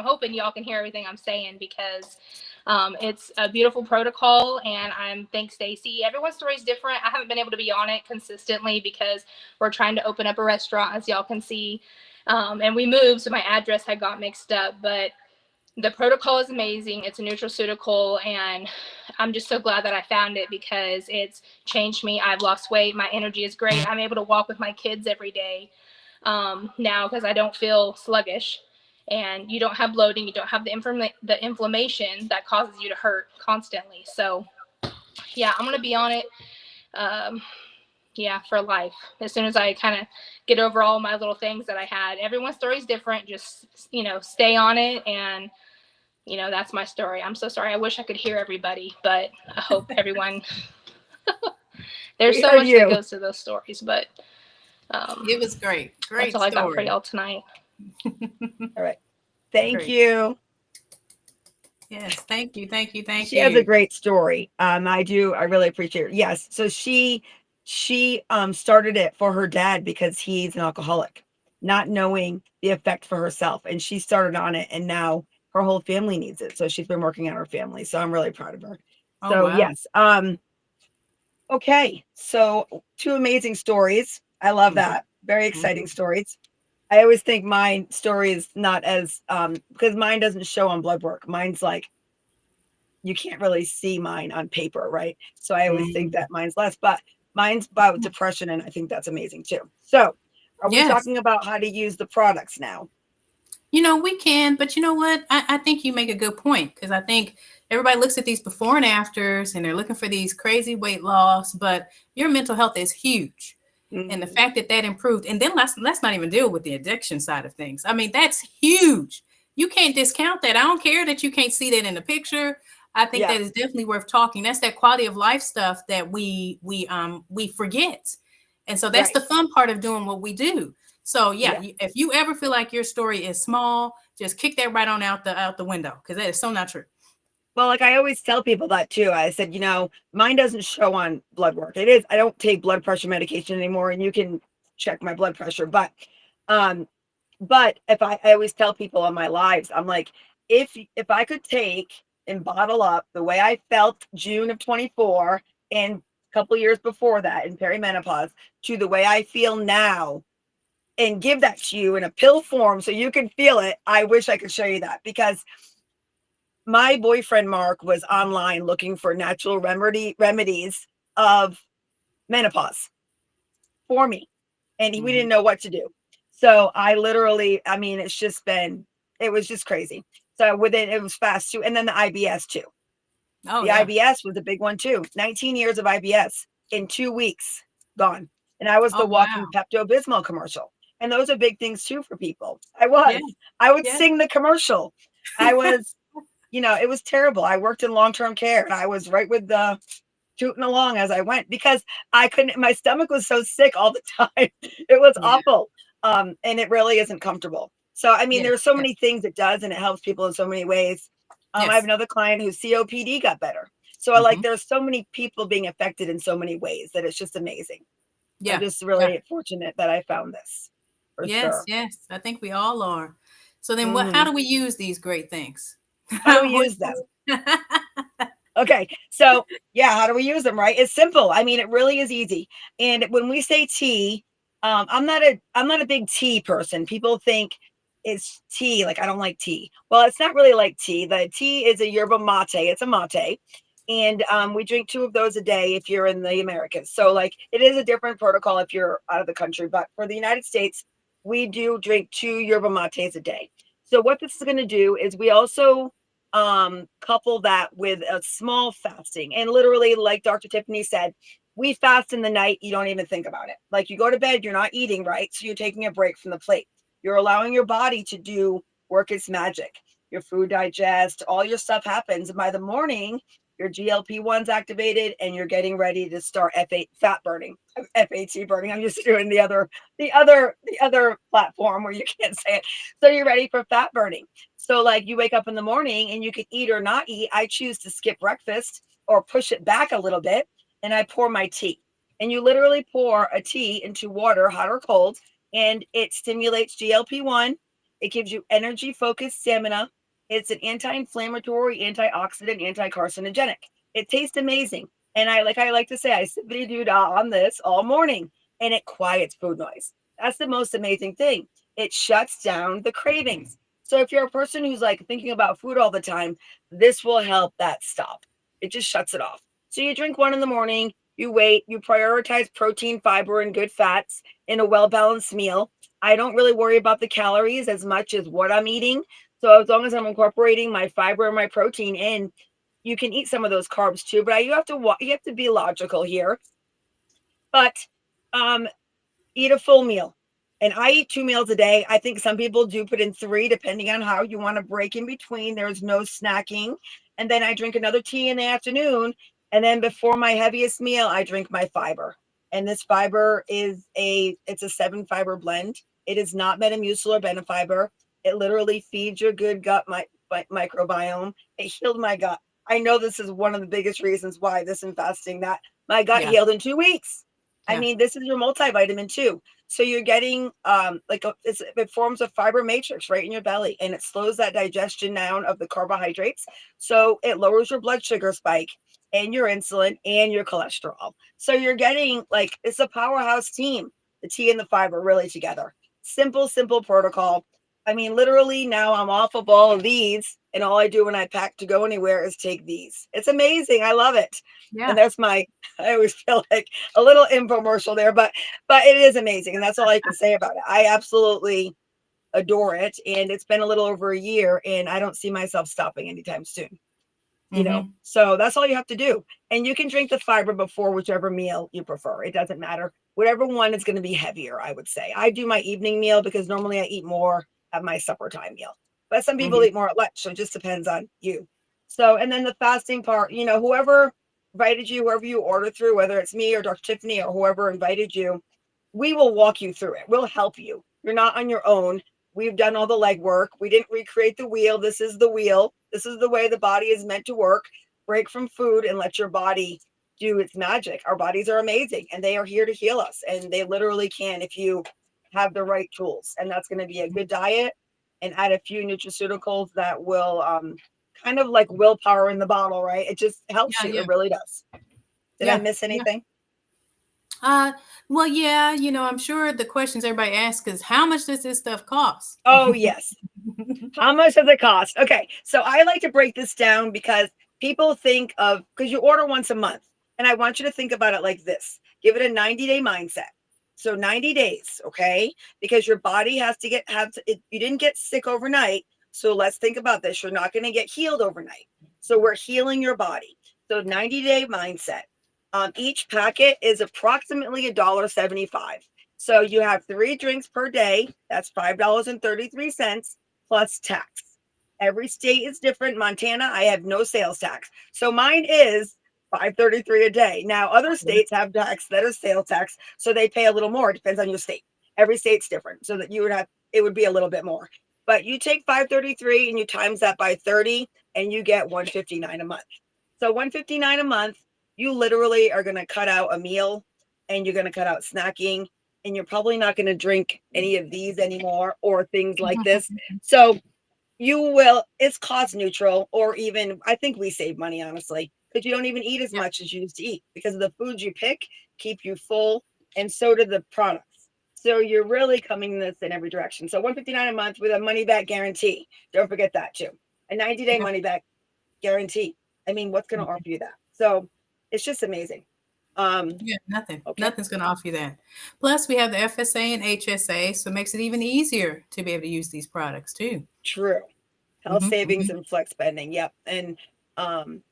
hoping y'all can hear everything I'm saying, because it's a beautiful protocol, and thanks Stacy. Everyone's story is different. I haven't been able to be on it consistently because we're trying to open up a restaurant, as y'all can see. And we moved, so my address had got mixed up, but the protocol is amazing. It's a nutraceutical, and I'm just so glad that I found it because it's changed me. I've lost weight. My energy is great. I'm able to walk with my kids every day now because I don't feel sluggish, and you don't have bloating. You don't have the inflammation that causes you to hurt constantly. So yeah, I'm going to be on it. For life. As soon as I kind of get over all my little things that I had. Everyone's story is different. Just, stay on it. And, that's my story. I'm so sorry. I wish I could hear everybody, but I hope everyone, there's so much that goes to those stories, but it was great. Great that's all story. I got for y'all tonight. All right. Thank you. Yes, thank you. She has a great story. I really appreciate it. Yes. So she started it for her dad because he's an alcoholic, not knowing the effect for herself. And she started on it, and now her whole family needs it. So she's been working on her family. So I'm really proud of her. So wow. Yes. Okay. So 2 amazing stories. I love that. Very exciting stories. I always think my story is not as, because mine doesn't show on blood work. Mine's like, you can't really see mine on paper, right? So I always think that mine's less, but mine's about depression, and I think that's amazing too. So are we talking about how to use the products now? We can, but you know what? I think you make a good point, because I think everybody looks at these before and afters and they're looking for these crazy weight loss, but your mental health is huge. And the fact that improved, and then let's not even deal with the addiction side of things. I mean, that's huge. You can't discount that. I don't care that you can't see that in the picture. I think that is definitely worth talking. That's that quality of life stuff that we forget. And so that's the fun part of doing what we do. So if you ever feel like your story is small, just kick that right on out the window, because that is so not true. Well, like I always tell people that too. I said, mine doesn't show on blood work. It is. I don't take blood pressure medication anymore, and you can check my blood pressure. But if I always tell people on my lives, I'm like, if I could take and bottle up the way I felt June of 24 and couple years before that in perimenopause to the way I feel now and give that to you in a pill form so you can feel it. I wish I could show you that because my boyfriend Mark was online looking for natural remedies of menopause for me, and we didn't know what to do. So I literally, I mean, it was just crazy. So within it was fast too, and then the IBS too. Oh The yeah. IBS was a big one too. 19 years of IBS in 2 weeks, gone. And I was the Oh walking wow. Pepto Bismol commercial. And those are big things too for people. Yeah. I would Yeah. sing the commercial. I was, it was terrible. I worked in long term care and I was right with the tooting along as I went because I couldn't, my stomach was so sick all the time. It was Yeah. awful. And it really isn't comfortable. So, I mean, Yes. there's so Yes. many things it does and it helps people in so many ways. I have Yes. another client whose COPD got better. So Hmm. there's so many people being affected in so many ways that it's just amazing. I'm Yeah. just Yeah. really fortunate that I found this for Yes. sure. Yes. I think we all are. So then what, how Hmm. do we use these great things? How do we What- use them? Okay, so yeah, how do we use them? Right? It's simple. I mean, it really is easy. And when we say tea, I'm not a big tea person. People think it's tea, like I don't like tea. Well, it's not really like tea. The tea is a yerba mate. It's a mate, and we drink 2 of those a day if you're in the Americas. So it is a different protocol if you're out of the country. But for the United States, we do drink 2 yerba mates a day. So what this is going to do is we also couple that with a small fasting, and literally like Dr. Tiffany said, we fast in the night, you don't even think about it. Like you go to bed, you're not eating, right? So you're taking a break from the plate. You're allowing your body to do work its magic. Your food digest, all your stuff happens, and by the morning your GLP-1's activated and you're getting ready to start F8 fat burning, FAT burning. I'm just doing the other platform where you can't say it. So you're ready for fat burning. So you wake up in the morning and you can eat or not eat. I choose to skip breakfast or push it back a little bit, and I pour my tea. And you literally pour a tea into water, hot or cold, and it stimulates GLP-1. It gives you energy, focus, stamina. It's an anti-inflammatory, antioxidant, anti-carcinogenic. It tastes amazing. And I like to say, I sippity doo on this all morning, and it quiets food noise. That's the most amazing thing. It shuts down the cravings. So if you're a person who's thinking about food all the time, this will help that stop. It just shuts it off. So you drink one in the morning, you wait, you prioritize protein, fiber, and good fats in a well balanced meal. I don't really worry about the calories as much as what I'm eating. So as long as I'm incorporating my fiber and my protein in, you can eat some of those carbs too. But you have to be logical here. But um, eat a full meal. And I eat 2 meals a day. I think some people do put in 3, depending on how you want to break in between. There's no snacking. And then I drink another tea in the afternoon. And then before my heaviest meal, I drink my fiber. And this fiber it's a 7 fiber blend. It is not Metamucil or Benefiber. It literally feeds your good gut microbiome. It healed my gut. I know this is one of the biggest reasons why this and fasting that my gut Yeah. healed in 2 weeks. I Yeah. mean, this is your multivitamin too. So you're getting it forms a fiber matrix right in your belly, and it slows that digestion down of the carbohydrates. So it lowers your blood sugar spike and your insulin and your cholesterol. So you're getting it's a powerhouse team, the tea and the fiber really together. Simple protocol. I mean, literally now I'm off of all of these, and all I do when I pack to go anywhere is take these. It's amazing. I love it. And Yeah. that's I always feel like a little infomercial there, but it is amazing. And that's all I can say about it. I absolutely adore it. And it's been a little over a year, and I don't see myself stopping anytime soon. Hmm. So that's all you have to do. And you can drink the fiber before whichever meal you prefer. It doesn't matter. Whatever one is going to be heavier, I would say. I do my evening meal because normally I eat more at my supper time meal. But some people Hmm. eat more at lunch. So it just depends on you. So, and then the fasting part, whoever invited you, whoever you order through, whether it's me or Dr. Tiffany or whoever invited you, we will walk you through it. We'll help you. You're not on your own. We've done all the legwork. We didn't recreate the wheel. This is the wheel. This is the way the body is meant to work. Break from food and let your body do its magic. Our bodies are amazing, and they are here to heal us. And they literally can if you have the right tools. And that's going to be a good diet and add a few nutraceuticals that will kind of like willpower in the bottle, right? It just helps Yeah. you. Yeah. It really does. Did I miss anything? Well, yeah, I'm sure the questions everybody asks is how much does this stuff cost? Oh, yes. How much does it cost? Okay, so I like to break this down because people think of, because you order once a month, and I want you to think about it like this. Give it a 90-day mindset. So 90 days, okay? Because your body has to you didn't get sick overnight. So let's think about this. You're not going to get healed overnight. So we're healing your body. So 90-day mindset. Each packet is approximately $1.75. So you have 3 drinks per day. That's $5.33 plus tax. Every state is different. Montana, I have no sales tax. So mine is $5.33 a day. Now, other states have tax that is sales tax, so they pay a little more. It depends on your state. Every state's different, so that it would be a little bit more. But you take $5.33 and you times that by 30, and you get $159 a month. So $159 a month, you literally are going to cut out a meal, and you're going to cut out snacking, and you're probably not going to drink any of these anymore or things like this. So it's cost neutral, or even, I think we save money, honestly, because you don't even eat as much as you used to eat, because of the foods you pick keep you full, and so do the products. So you're really coming this in every direction. So $159 a month with a money back guarantee. Don't forget that too. A 90-day money back guarantee. I mean, what's going to offer you that? So it's just amazing. Nothing. Okay. Nothing's going to offer you that. Plus, we have the FSA and HSA, so it makes it even easier to be able to use these products too. True. Health savings and flex spending. Yep. And And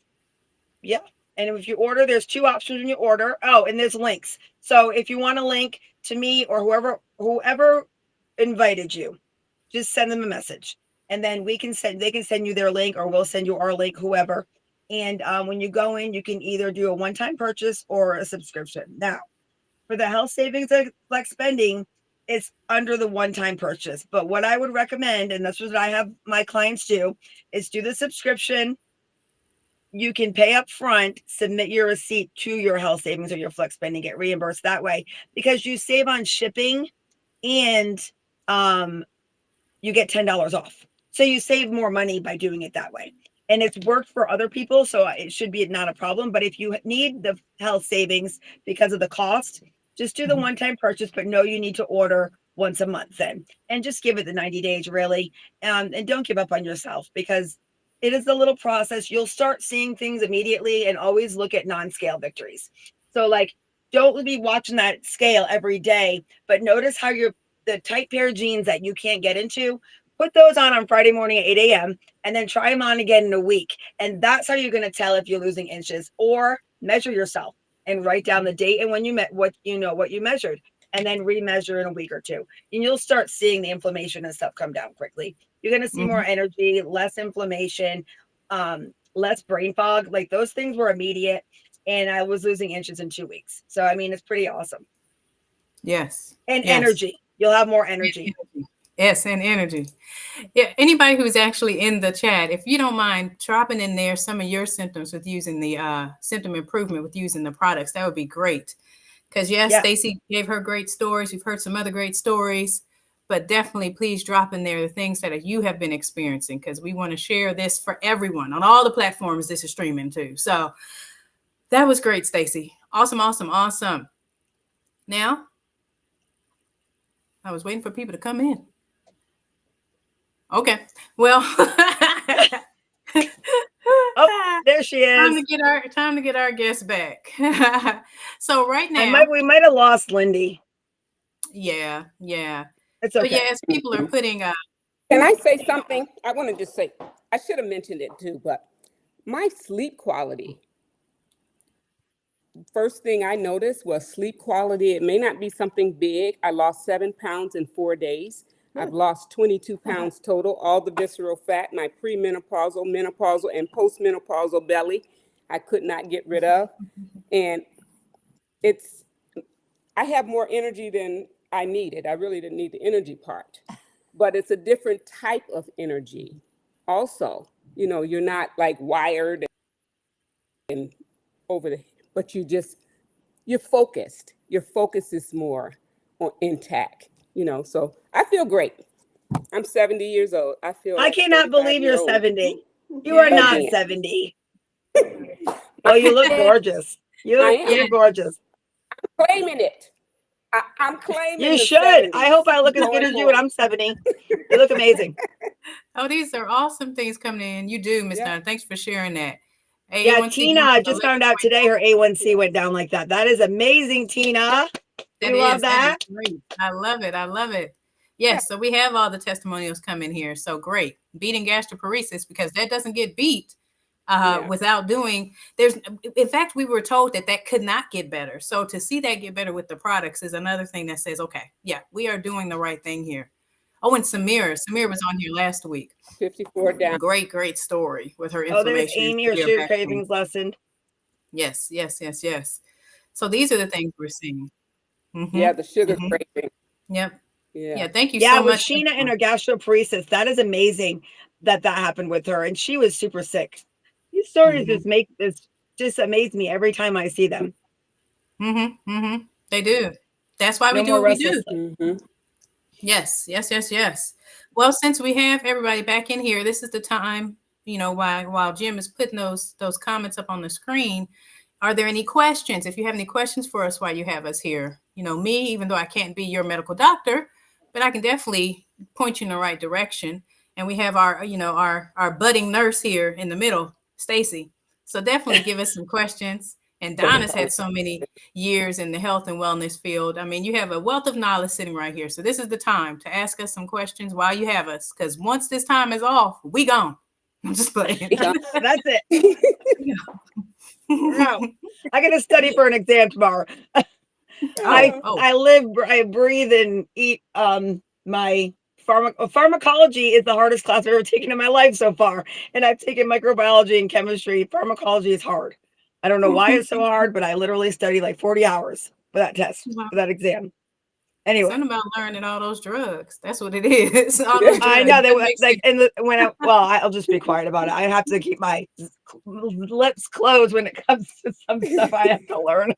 if you order, there's 2 options when you order. Oh, and there's links. So if you want a link to me or whoever invited you, just send them a message, and then they can send you their link, or we'll send you our link, whoever. And when you go in, you can either do a one-time purchase or a subscription. Now, for the health savings and flex spending, it's under the one-time purchase. But what I would recommend, and that's what I have my clients do, is do the subscription. You can pay up front, submit your receipt to your health savings or your flex spending, get reimbursed that way, because you save on shipping, and you get $10 off. So you save more money by doing it that way. And it's worked for other people, so it should be not a problem. But if you need the health savings because of the cost, just do the one-time purchase, but know you need to order once a month then. And just give it the 90 days, really. And don't give up on yourself, because it is a little process. You'll start seeing things immediately, and always look at non-scale victories. So like, don't be watching that scale every day, but notice how the tight pair of jeans that you can't get into, put those on Friday morning at 8 a.m. and then try them on again in a week. And that's how you're going to tell if you're losing inches. Or measure yourself and write down the date and when you met what you measured, and then remeasure in a week or 2. And you'll start seeing the inflammation and stuff come down quickly. You're going to see more energy, less inflammation, less brain fog. Like, those things were immediate, and I was losing inches in 2 weeks. So, I mean, it's pretty awesome. Yes. And energy. You'll have more energy. Yes, and energy. Yeah, anybody who's actually in the chat, if you don't mind dropping in there some of your symptoms with using the symptom improvement with using the products, that would be great. Because Stacy gave her great stories. You've heard some other great stories, but definitely please drop in there the things that you have been experiencing, because we want to share this for everyone on all the platforms this is streaming to. So that was great, Stacy. Awesome, awesome, awesome. Now, I was waiting for people to come in. Okay. Well, oh, there she is. Time to get our guest back. So right now, we might have lost Lindy. Yeah. It's okay. But yes, people are putting. Can I say something? I want to just say, I should have mentioned it too, but my sleep quality. First thing I noticed was sleep quality. It may not be something big. I lost 7 pounds in 4 days. I've lost 22 pounds total, all the visceral fat, my premenopausal, menopausal, and postmenopausal belly I could not get rid of. And I have more energy than I needed. I really didn't need the energy part, but it's a different type of energy. Also, you're not like wired and but you're focused. Your focus is more intact, so I feel great. I'm 70 years old. I cannot believe you're 70. You are not 70. Oh, you look gorgeous. I am You're gorgeous. claiming it. I'm claiming You the should. 70s I hope I look as good going as you when forward. I'm 70. You look amazing. Oh, these are awesome things coming in. You do, Miss Yeah. Donna. Thanks for sharing that. Yeah, A1C Tina, going I from just found out today her 11.4. A1C went down like that. That is amazing, Tina. We love That is that. great. I love it. I love it. Yeah. Yes, so we have all the testimonials coming here. So great. Beating gastroparesis, because that doesn't get beat Yeah. without doing, there's, in fact, we were told that that could not get better. So to see that get better with the products is another thing that says, okay, yeah, we are doing the right thing here. Oh, and Samira was on here last week. 54 down. Great story with her Oh, there's inflammation. Amy, her severe sugar back pain. cravings lessened. Yes. So these are the things we're seeing. Yeah, the sugar Mhm. craving. Yep. Yeah. Yeah. Thank you Yeah, so with much. Sheena and her gastroparesis, that is amazing that happened with her. And she was super sick. These stories just amaze me every time I see them. They do. That's why we No do more what we restless. do. Mm-hmm. Yes. Well, since we have everybody back in here, this is the time, while Jim is putting those comments up on the screen. Are there any questions? If you have any questions for us while you have us here, me, even though I can't be your medical doctor, but I can definitely point you in the right direction. And we have our budding nurse here in the middle, Stacy. So definitely give us some questions. And Donna's had so many years in the health and wellness field. I mean, you have a wealth of knowledge sitting right here. So this is the time to ask us some questions while you have us. Because once this time is off, we gone. I'm just playing. That's it. No, I got to study for an exam tomorrow. I breathe and eat. My pharmacology is the hardest class I've ever taken in my life so far, and I've taken microbiology and chemistry. Pharmacology is hard. I don't know why it's so hard, but I literally study like 40 hours for that test, for that exam. Anyway, something about learning all those drugs. That's what it is. All those drugs. I know they like, and I'll just be quiet about it. I have to keep my lips closed when it comes to some stuff I have to learn.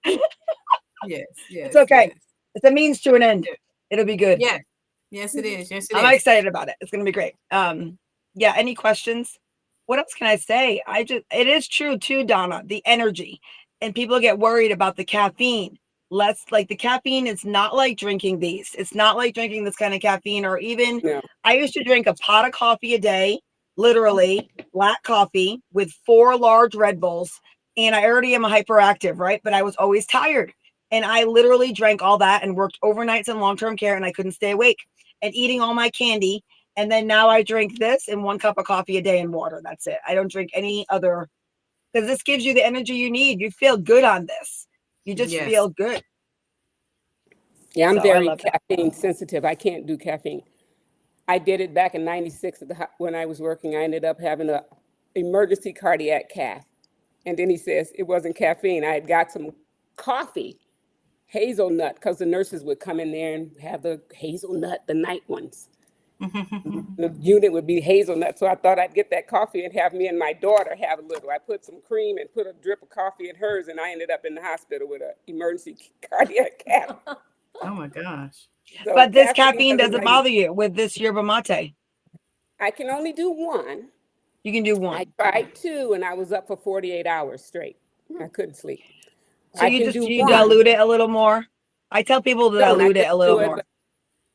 Yes. It's okay. Yes. It's a means to an end. It'll be good. Yes, it is. I'm excited about it. It's going to be great. Yeah. Any questions? What else can I say? It is true too, Donna, the energy, and people get worried about the caffeine. The caffeine is not like drinking these. It's not like drinking this kind of caffeine, or even I used to drink a pot of coffee a day, literally black coffee with 4 large Red Bulls. And I already am a hyperactive, right? But I was always tired. And I literally drank all that and worked overnights in long-term care, and I couldn't stay awake, and eating all my candy. And then now I drink this and 1 cup of coffee a day and water. That's it. I don't drink any other, because this gives you the energy you need. You feel good on this. You just feel good. Yeah, I'm very caffeine sensitive. I can't do caffeine. I did it back in '96 when I was working. I ended up having an emergency cardiac cath. And then he says it wasn't caffeine. I had got some coffee, hazelnut, because the nurses would come in there and have the hazelnut, the night ones. The unit would be hazelnut. So I thought I'd get that coffee and have me and my daughter have a little. I put some cream and put a drip of coffee in hers, and I ended up in the hospital with an emergency cardiac cath. Oh my gosh. So but this caffeine doesn't bother you with this yerba mate? I can only do 1. You can do 1. I tried 2, and I was up for 48 hours straight. I couldn't sleep. So you dilute it a little more? I tell people to dilute it a little more.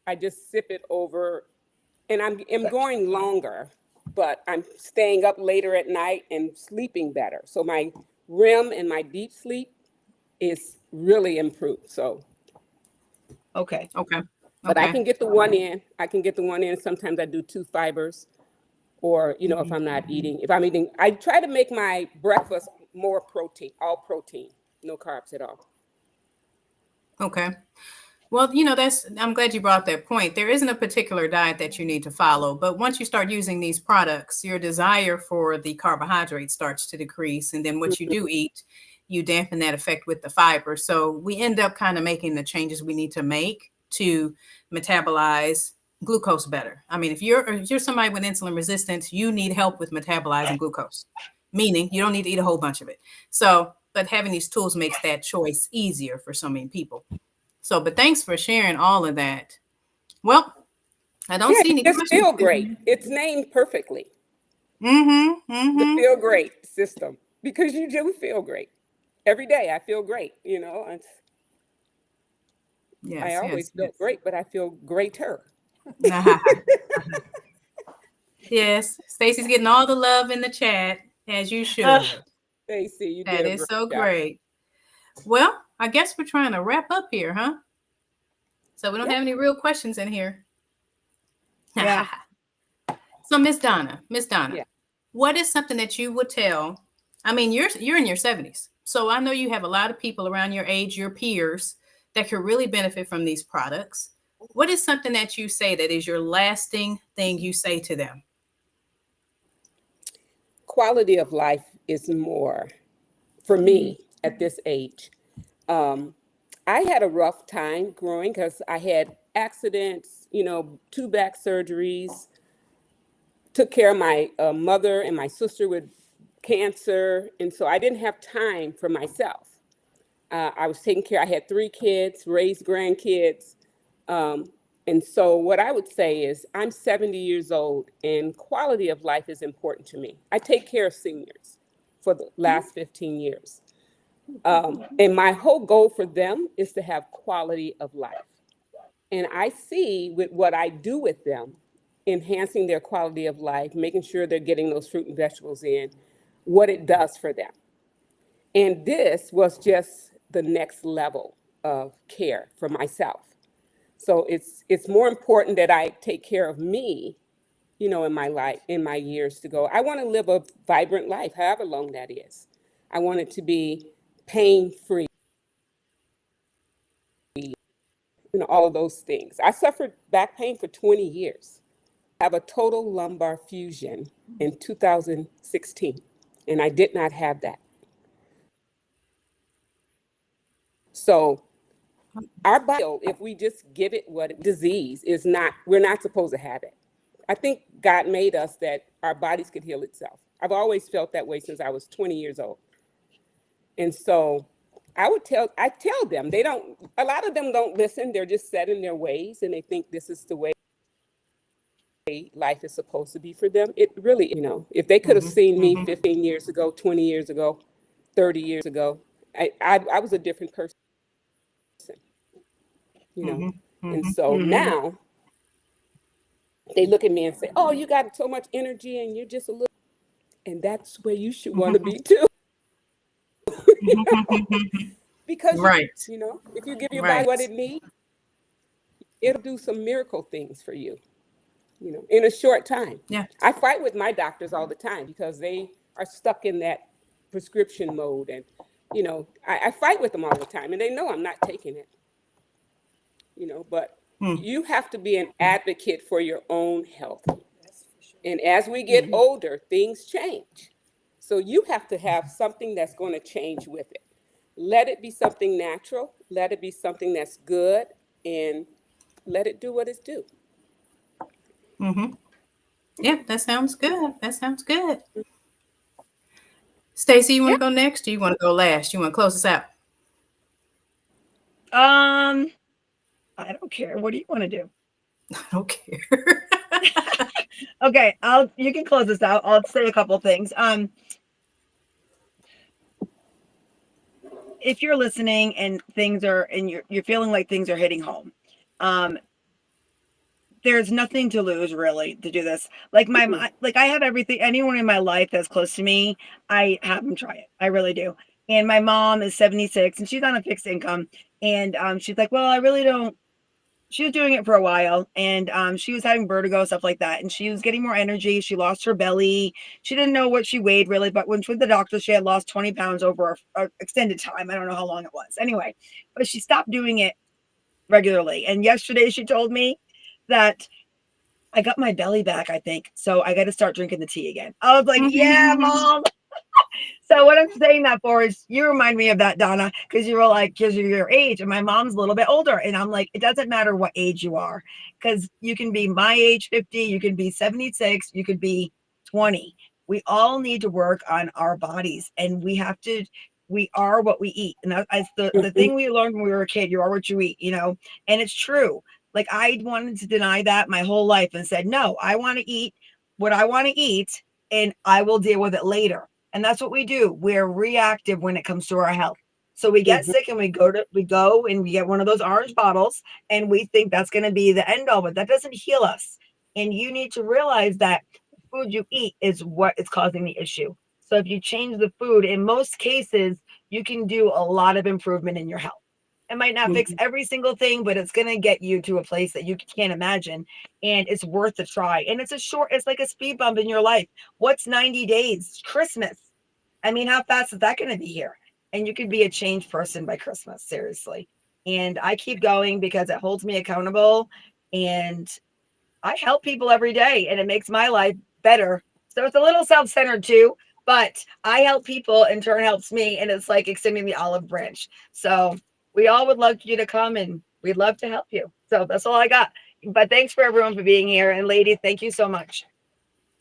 I just sip it over, and I'm going longer, but I'm staying up later at night and sleeping better. So my REM and my deep sleep is really improved. So. Okay. But I can get the 1 in. Sometimes I do 2 fibers, or, if I'm not eating. If I'm eating, I try to make my breakfast more protein, all protein, no carbs at all. Okay. Well, I'm glad you brought that point. There isn't a particular diet that you need to follow, but once you start using these products, your desire for the carbohydrate starts to decrease. And then what you do eat, you dampen that effect with the fiber. So we end up kind of making the changes we need to make to metabolize glucose better. I mean, if you're somebody with insulin resistance, you need help with metabolizing glucose, meaning you don't need to eat a whole bunch of it. So, but having these tools makes that choice easier for so many people. So, but thanks for sharing all of that. Well, I don't see any questions. Feel great. It's named perfectly. The Feel Great system, because you do feel great. every day I feel great, I Yes, always yes, felt great, but I feel greater. yes. Yes, Stacy's getting all the love in the chat as you Uh, should. Stacy, you did That a is great so job. great. Well, I guess we're trying to wrap up here, huh? So we don't Yeah. have any real questions in here. Yeah. So Miss Donna, Yeah. what is something that you would tell? I mean, you're in your 70s. So I know you have a lot of people around your age, your peers, that could really benefit from these products. What is something that you say that is your lasting thing you say to them? Quality of life is more for me at this age. Um, I had a rough time growing because I had accidents, 2 back surgeries, took care of my mother and my sister with cancer. And so I didn't have time for myself. I was taking care, I had 3 kids, raised grandkids. Um, and so what I would say is I'm 70 years old and quality of life is important to me. I take care of seniors for the last 15 years. And my whole goal for them is to have quality of life. And I see with what I do with them, enhancing their quality of life, making sure they're getting those fruit and vegetables in, what it does for them. And this was just the next level of care for myself. So it's more important that I take care of me, in my life, in my years to go. I want to live a vibrant life, however long that is. I want it to be pain free, all of those things. I suffered back pain for 20 years. I have a total lumbar fusion in 2016, and I did not have that. So our body, if we just give it what disease is not, we're not supposed to have it. I think God made us that our bodies could heal itself. I've always felt that way since I was 20 years old. And so I tell them, a lot of them don't listen. They're just set in their ways and they think this is the way life is supposed to be for them. It really, if they could have Mm-hmm, seen me mm-hmm, 15 years ago, 20 years ago, 30 years ago, I was a different person, you know. mm-hmm, And mm-hmm. so now they look at me and say, "Oh, you got so much energy and you're just a little," and that's where you should want to be too. Because Right, if you give your body right. what it needs, it'll do some miracle things for you, in a short time. Yeah. I fight with my doctors all the time because they are stuck in that prescription mode. And, I fight with them all the time and they know I'm not taking it, but Mm, you have to be an advocate for your own health. And as we get older, things change. So you have to have something that's going to change with it. Let it be something natural, let it be something that's good, and let it do what it's due. mm-hmm. Yeah, that sounds good. That sounds good. Stacy, you want Yeah. to go next or you want to go last? You want to close us out? I don't care. What do you want to do? I don't care. Okay, you can close this out. I'll say a couple things. If you're listening and you're feeling like things are hitting home, um, there's nothing to lose really to do this. Like Mm-mm. like I have everything. Anyone in my life that's close to me, I have them try it. I really do. And my mom is 76 and she's on a fixed income. And she's like, well, I really don't. She was doing it for a while and she was having vertigo, stuff like that. And she was getting more energy. She lost her belly. She didn't know what she weighed really, but when she went to the doctor, she had lost 20 pounds over a extended time. I don't know how long it was. Anyway, but she stopped doing it regularly. And yesterday she told me that I got my belly back, I think. So I got to start drinking the tea again. I was like, yeah, mom. So what I'm saying that for is you remind me of that, Donna, because you were like, because you're your age, and my mom's a little bit older. And I'm like, it doesn't matter what age you are, because you can be my age, 50, you can be 76, you could be 20. We all need to work on our bodies, and we are what we eat. And that's the Mhm. thing we learned when we were a kid. You are what you eat, and it's true. Like I wanted to deny that my whole life and said, no, I want to eat what I want to eat and I will deal with it later. And that's what we do. We're reactive when it comes to our health. So we get Mhm. sick and we go and we get one of those orange bottles and we think that's going to be the end all, but that doesn't heal us. And you need to realize that the food you eat is what is causing the issue. So if you change the food, in most cases, you can do a lot of improvement in your health. It might not fix Mhm. every single thing, but it's going to get you to a place that you can't imagine. And it's worth a try. And it's like a speed bump in your life. What's 90 days? Christmas. I mean, how fast is that going to be here? And you could be a changed person by Christmas, seriously. And I keep going because it holds me accountable. And I help people every day and it makes my life better. So it's a little self centered too, but I help people in turn helps me. And it's like extending the olive branch. So we all would love you to come and we'd love to help you. So that's all I got. But thanks for everyone for being here. And ladies, thank you so much.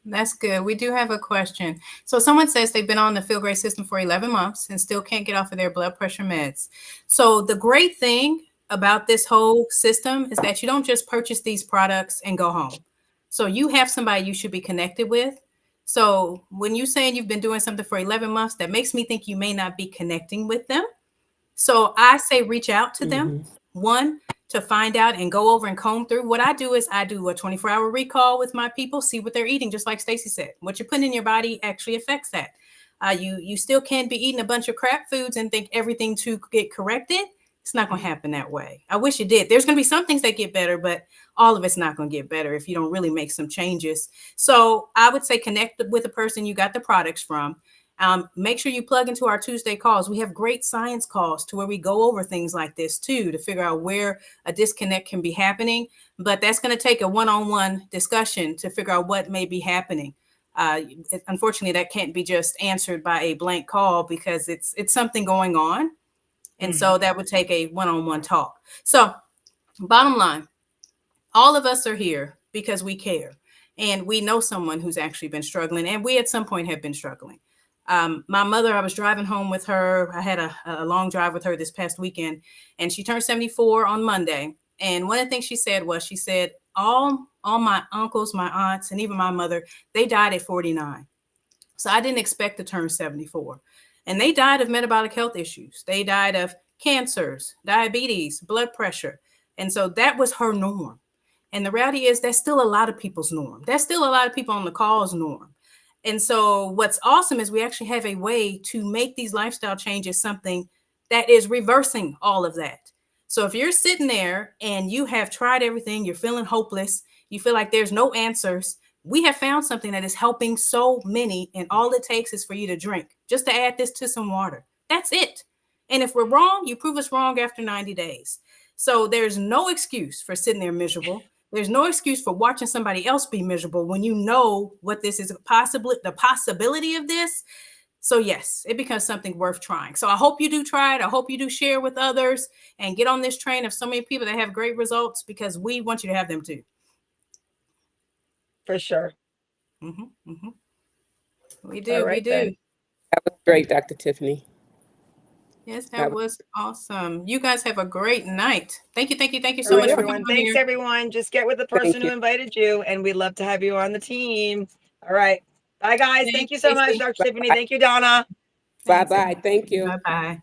That's good. We do have a question. So someone says they've been on the Feel Great system for 11 months and still can't get off of their blood pressure meds. So the great thing about this whole system is that you don't just purchase these products and go home. So you have somebody you should be connected with. So when you're saying you've been doing something for 11 months, that makes me think you may not be connecting with them. So I say reach out to them. Mhm. One, to find out and go over and comb through. What I do is I do a 24-hour recall with my people, see what they're eating, just like Stacy said. What you're putting in your body actually affects that. You still can't be eating a bunch of crap foods and think everything to get corrected. It's not going to happen that way. I wish it did. There's going to be some things that get better, but all of it's not going to get better if you don't really make some changes. So I would say connect with a person you got the products from. Make sure you plug into our Tuesday calls. We have great science calls to where we go over things like this too, to figure out where a disconnect can be happening. But that's going to take a one-on-one discussion to figure out what may be happening. Unfortunately, that can't be just answered by a blank call because it's something going on. And so that would take a one-on-one talk. So bottom line, all of us are here because we care and we know someone who's actually been struggling, and we at some point have been struggling. My mother, I was driving home with her. I had a long drive with her this past weekend, and she turned 74 on Monday. And one of the things she said was, she said, all my uncles, my aunts, and even my mother, they died at 49. So I didn't expect to turn 74. And they died of metabolic health issues. They died of cancers, diabetes, blood pressure. And so that was her norm. And the reality is that's still a lot of people's norm. That's still a lot of people on the call's norm. And so what's awesome is we actually have a way to make these lifestyle changes something that is reversing all of that. So if you're sitting there and you have tried everything, you're feeling hopeless, you feel like there's no answers, we have found something that is helping so many, and all it takes is for you to drink, just to add this to some water. That's it. And if we're wrong, you prove us wrong after 90 days. So there's no excuse for sitting there miserable. There's no excuse for watching somebody else be miserable when you know what this is, possibly the possibility of this. So yes, it becomes something worth trying. So I hope you do try it. I hope you do share with others and get on this train of so many people that have great results, because we want you to have them too. For sure. Mm-hmm, mm-hmm. We All do. We right, do. then. That was great, Dr. Tiffany. Yes, That that was awesome. You guys have a great night. Thank you. Thank you. Thank you All so right, much for everyone. coming on Thanks, here. everyone. Just get with the person Thank who you. invited you, and we'd love to have you on the team. All right. Bye, guys. Thank Thanks, you so much, Stacey. Dr. Tiffany. Thank you, Donna. Bye-bye. Thank you. Bye-bye.